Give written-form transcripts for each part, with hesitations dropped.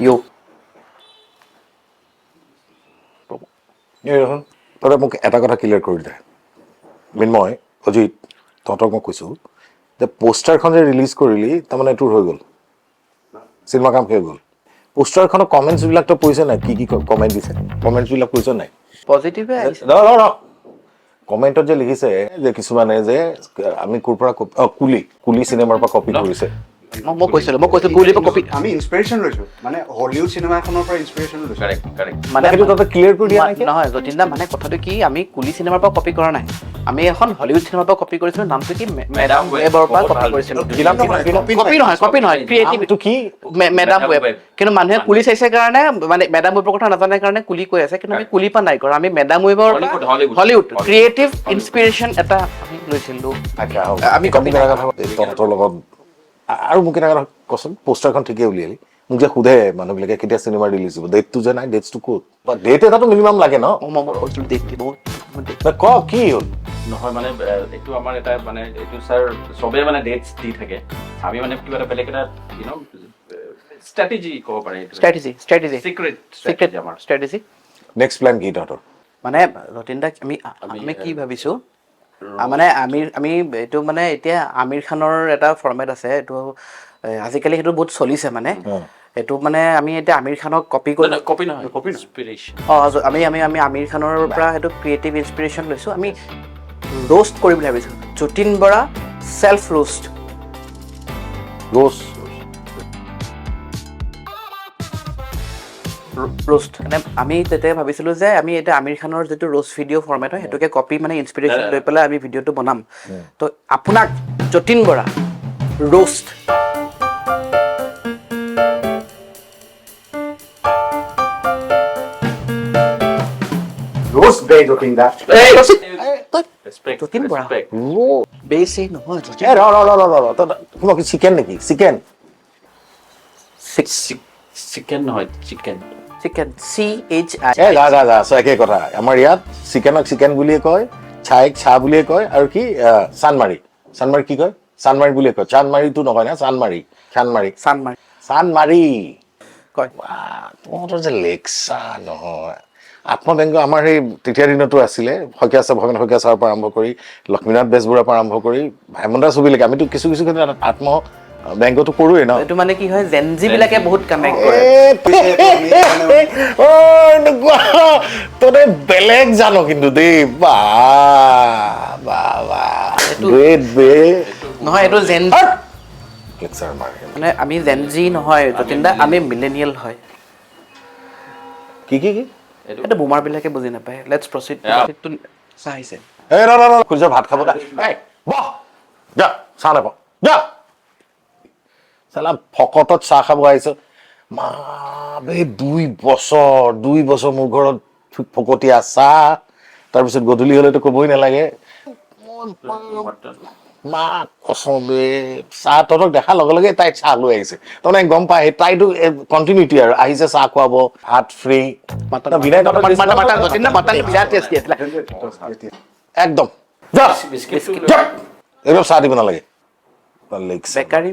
U তই মোক এটা কথা ক্লিয়াৰ কৰি দে মিন্ময় অজিত তহঁতক মই কৈছোঁ যে পোষ্টাৰখন যে ৰিলিজ কৰিলি তাৰমানে তোৰ হৈ গ'ল চিনেমা কাম হৈ গ'ল পোষ্টাৰখনৰ কমেণ্টছবিলাক তই পঢ়িছ নাই কি কমেণ্ট দিছে কমেণ্টছবিলাক পঢ়িছ নাই পজিটিভে আহিছে কমেণ্টত যে লিখিছে যে কিছুমানে যে আমি ক'ৰ পৰা কুলি চিনেমাৰ পৰা কপি কৰিছে মই কৈছিলো কুলিৰ পৰা কপি আমি ইনস্পিৰেশ্যন লৈছো মানে হলিউড চিনেমা এখনৰ পৰা ইনস্পিৰেশ্যন লৈছো কাৰেক্ট মানে সেইটো তহঁতে ক্লিয়াৰ কৰি দিয়া নাই নহয় যতীন দা মানে কথাটো কি আমি কুলি চিনেমাৰ পৰা কপি কৰা নাই আমি এখন হলিউড চিনেমাৰ পৰা কপি কৰিছিলো নামটো কি মেডাম ৱেবৰ পৰা কপি কৰিছিলো কপি নহয় ক্ৰিয়েটিভ কি মেডাম ৱেব কিন্তু মানুহে কুলি চাইছে কাৰণে মানে মেডাম ৱেবৰ কথা নাজানে কাৰণে কুলি কৈ আছে কিন্তু আমি কুলি পৰা নাই কৰা আমি মেডাম ৱেবৰ হলিউড ক্ৰিয়েটিভ ইনস্পিৰেশ্যন এটা আমি লৈছিলো আমি কপি কৰা কথা তহঁতৰ লগত আৰু মোক এটা কথা কচোন পোষ্টাৰখন ঠিকেই উলিয়ালি মোক যে সোধে মানুহবিলাকে কেতিয়া চিনেমা ৰিলিজ হ'ব ডেটটো যে নাই ডেটছটো ক'ত বা ডেট এটাতো মিনিমাম লাগে ন কৈছিলো ডেট দিব ক কি হ'ল নহয় মানে এইটো আমাৰ এটা মানে এইটো স্যাৰ সবে মানে ডেটস দি থাকে আমি মানে কিবা এটা বেলেগ এটা স্ট্ৰ্যাটেজি ক'ব পাৰি স্ট্ৰ্যাটেজি সিক্ৰেট আমাৰ স্ট্ৰ্যাটেজি নেক্সট প্ল্যান কি তহঁতৰ মানে যতীন দা আমি কি ভাবিছো মানে আমি এইটো মানে এতিয়া আমিৰ খানৰ এটা ফৰ্মেট আছে এইটো আজিকালি সেইটো বহুত চলিছে মানে এইটো মানে আমি এতিয়া আমিৰ খানক কপি নহয় কপি ইনস্পিৰেশ্যন আমি আমিৰ খানৰ পৰা সেইটো ক্ৰিয়েটিভ ইনস্পিৰেশ্যন লৈছোঁ আমি ৰোষ্ট কৰিম বুলি ভাবিছোঁ যতীন বৰা চেল্ফ ৰোষ্ট মানে আমি তেতিয়া ভাবিছিলোঁ যে আমি এতিয়া আমিৰ খানৰ যিটো ৰোষ্ট ভিডিঅ' ফৰ্মেট হয় সেইটোকে কপি মানে ইনস্পিৰেশ্যন লৈ পেলাই আমি ভিডিঅ'টো বনাম তো আপোনাক Jatin Bora roast Roast day looking that. Jatin Bora বেছি নহয় চিকেন নেকি চিকেন চিকেন নহয় চিকেন CHI একে কথা আমাৰ ইয়াত চিকেনক চিকেন বুলিয়ে কয় চাইক চাহ বুলিয়ে কয় আৰু কি চানমাৰি কি কয় চানমাৰি বুলিয়ে কয় চানমাৰিটো নকয় না চানমাৰি কয় তহঁতৰ যে লেকচা নহয় আত্মব্যংগ আমাৰ সেই তেতিয়াৰ দিনতো আছিলে ভৱেন শইকীয়া ছাৰৰ পৰা আৰম্ভ কৰি লক্ষ্মীনাথ বেজবৰুৱাৰ পৰা আৰম্ভ কৰি ভাইমন দাস ছবিলৈকে আমিতো কিছু ক্ষেত্ৰত ব্যংগটো কৰোৱে ন এইটো মানে কি হয় জেনজি বিলাকে বহুত কানেক্ট কৰে তহঁতে বেলেগ জানো কিন্তু দেই নহয় এইটো জেন লেকচাৰ মাৰে মানে আমি জেনজি নহয় যতীন দা আমি মিলেনিয়েল হয় কি এইটো বোমাৰ বিলাকে বুজি নাপায় লেটছ প্ৰচিড চাহ আহিছে খুজিছ ভাত খাব যা চাহ নাপাওঁ যা চালা ভকতত চাহ খাব আহিছ মা বে 2 বছৰ মোৰ ঘৰত ফকতীয়া চাহ তাৰপিছত গধূলি হলেতো ক'বই নালাগে মা কচম বে চাহ তহঁতক দেখাৰ লগে লগে তাই চাহ লৈ আহিছে তাৰমানে গম পাই তাইতো কণ্টিনিউটি আৰু আহিছে চাহ খুৱাব ভাত ফ্ৰী একদম এইবোৰ চাহ দিব নালাগে বেকাৰী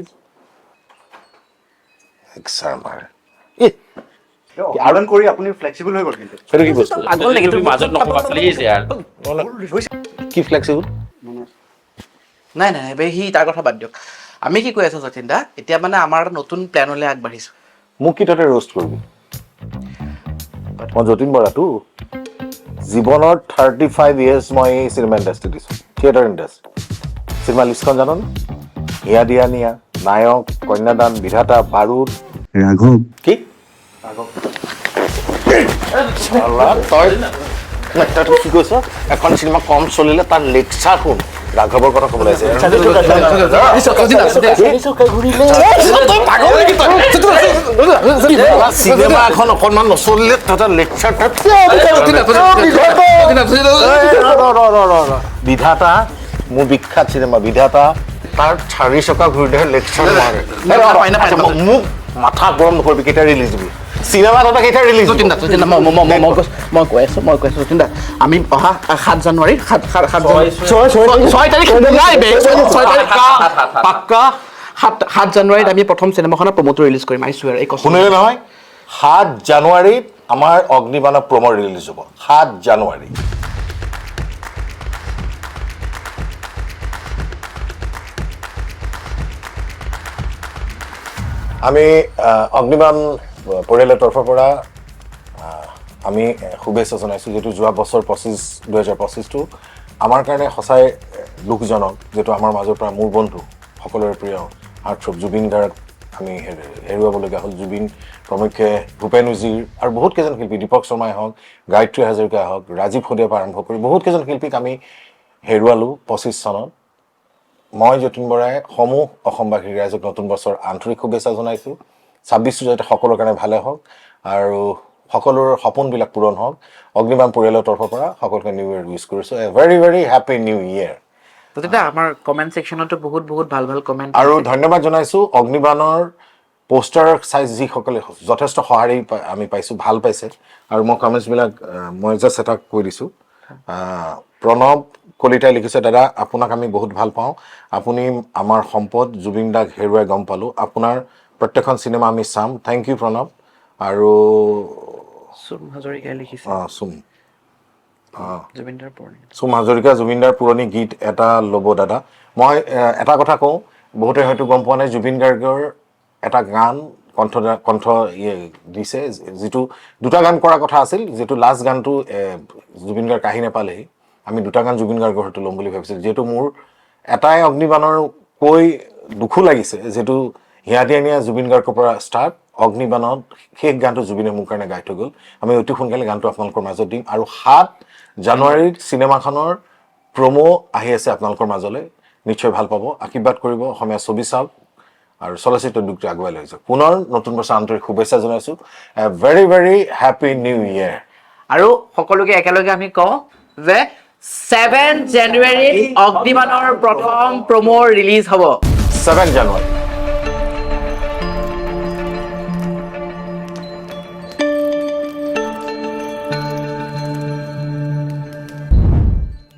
আৰ্ডাৰ কৰি আপুনি ফ্লেক্সিবল হৈ গ'ল কিন্তু সেইটো কি বস্তু আগৰ লাগি মাজত নকবা প্লিজ ইয়াৰ কি ফ্লেক্সিবল নাই সি তাৰ কথা বাদ দিয়ক আমি কি কৈ আছো যতীন দা এতিয়া মানে আমাৰ নতুন প্লেনলৈ আগবাঢ়িছো মোক কি তহঁতে ৰোষ্ট কৰিবি মই যতীন বৰাটো জীৱনৰ 35 years মই চিনেমা ইণ্ডাষ্ট্ৰি দিছোঁ থিয়েটাৰ ইণ্ডাষ্ট্ৰি চিনেমা লিষ্টখন জানো হিয়া দিয়া নিয়া নায়ক কন্যাদান বিধাতা বাৰুদ ৰাঘৱ কি তই কি কৈছ এখন চিনেমা কম চলিলে তাৰ লেকচাৰ শুন ৰাঘৱৰ কথা ক'বলৈ আছে চিনেমা এখন অকণমান নচলিলে তহঁতৰ লেকচাৰ বিধাতা মোৰ বিখ্যাত চিনেমা বিধাতা তাৰ 4 চকা ঘূৰিলে লেকচাৰ মাৰে মোক মাথা গৰম নকৰিবি কেতিয়া ৰিলিজ দিবি চিনেমা তহঁতৰ কেতিয়া ৰিলিজ মই কৈ আছো যতীন দা আমি অহা 7 জানুৱাৰী 7 জানুৱাৰীত আমি প্ৰথম চিনেমাখনৰ প্ৰমোটো ৰিলিজ কৰিম আইছো আৰু এই শুনিলে নহয় 7 জানুৱাৰীত আমাৰ অগ্নিবাণৰ প্ৰমো ৰিলিজ হ'ব 7 জানুৱাৰী আমি অগ্নিবাণ পৰিয়ালৰ তৰফৰ পৰা আমি শুভেচ্ছা জনাইছোঁ যেটো যোৱা বছৰ 2025টো আমাৰ কাৰণে সঁচাই দুখজনক যেটো আমাৰ মাজৰ পৰা মোৰ বন্ধু সকলোৰে প্ৰিয় হাৰ্টথ্ৰব জুবিন গাৰ্গ আমি হেৰুৱাবলগীয়া হ'ল জুবিন প্ৰমুখ্যে ভূপেন উজিৰ আৰু বহুত কেইজন শিল্পী দীপক শৰ্মাই হওক গায়ত্ৰী হাজৰিকা হওক ৰাজীৱ সদিয়াৰ পৰা আৰম্ভ কৰি বহুত কেইজন শিল্পীক আমি হেৰুৱালোঁ 25 চনত মই যতীন বৰাই সমূহ অসমবাসীৰ ৰাইজক নতুন বছৰ আন্তৰিক শুভেচ্ছা জনাইছোঁ 26টো যাতে সকলোৰ কাৰণে ভালে হওক আৰু সকলোৰ সপোনবিলাক পূৰণ হওক অগ্নিবাণ পৰিয়ালৰ তৰফৰ পৰা সকলোকে নিউ ইয়েৰ উইছ কৰিছোঁ a very very happy new year তো তেতিয়া আমাৰ কমেণ্ট ছেকশ্যনতো বহুত ভাল কমেণ্ট আৰু ধন্যবাদ জনাইছোঁ অগ্নিবাণৰ পোষ্টাৰ চাইজ যিসকলে যথেষ্ট সঁহাৰি আমি পাইছোঁ ভাল পাইছে আৰু মই কমেণ্টছবিলাক মই জাষ্ট এটা কৈ দিছোঁ প্ৰণৱ কলিতাই লিখিছে দাদা আপোনাক আমি বহুত ভাল পাওঁ আপুনি আমাৰ সম্পদ জুবিন দাক হেৰুৱাই গম পালোঁ আপোনাৰ প্ৰত্যেকখন চিনেমা আমি চাম থেংক ইউ প্ৰণৱ আৰু চুম হাজৰিকাই লিখিছে চুম জুবিনদাৰ পৰণি চুম হাজৰিকা জুবিনদাৰ পুৰণি গীত এটা ল'ব দাদা মই এটা কথা কওঁ বহুতে হয়তো গম পোৱা নাই জুবিন গাৰ্গৰ এটা গান কণ্ঠ দিছে যিটো দুটা গান কৰাৰ কথা আছিল যিটো লাষ্ট গানটো জুবিন গাৰ্গ আহি নাপালেহি আমি দুটা গান জুবিন গাৰ্গৰ হয়তো ল'ম বুলি ভাবিছিলোঁ যিহেতু মোৰ এটাই অগ্নিবাণৰ কৈ দুখো লাগিছে যিহেতু হিয়াদিয়ানীয়া জুবিন গাৰ্গৰ পৰা ষ্টাৰ্ট অগ্নিবাণত শেষ গানটো জুবিনে মোৰ কাৰণে গাই থৈ গ'ল আমি অতি সোনকালে গানটো আপোনালোকৰ মাজত দিম আৰু 7 জানুৱাৰীত চিনেমাখনৰ প্ৰমো আহি আছে আপোনালোকৰ মাজলৈ নিশ্চয় ভাল পাব আশীৰ্বাদ কৰিব অসমীয়া ছবি চাওক আৰু চলচ্চিত্ৰ উদ্যোগটো আগুৱাই লৈ যাওক পুনৰ নতুন বছৰ আন্তৰিক শুভেচ্ছা জনাইছোঁ a very very happy new year আৰু সকলোকে একেলগে আমি কওঁ যে 7 জানুৱাৰীত অগ্নিবাণৰ প্ৰথম প্ৰমো ৰিলিজ হ'ব 7 জানুৱাৰী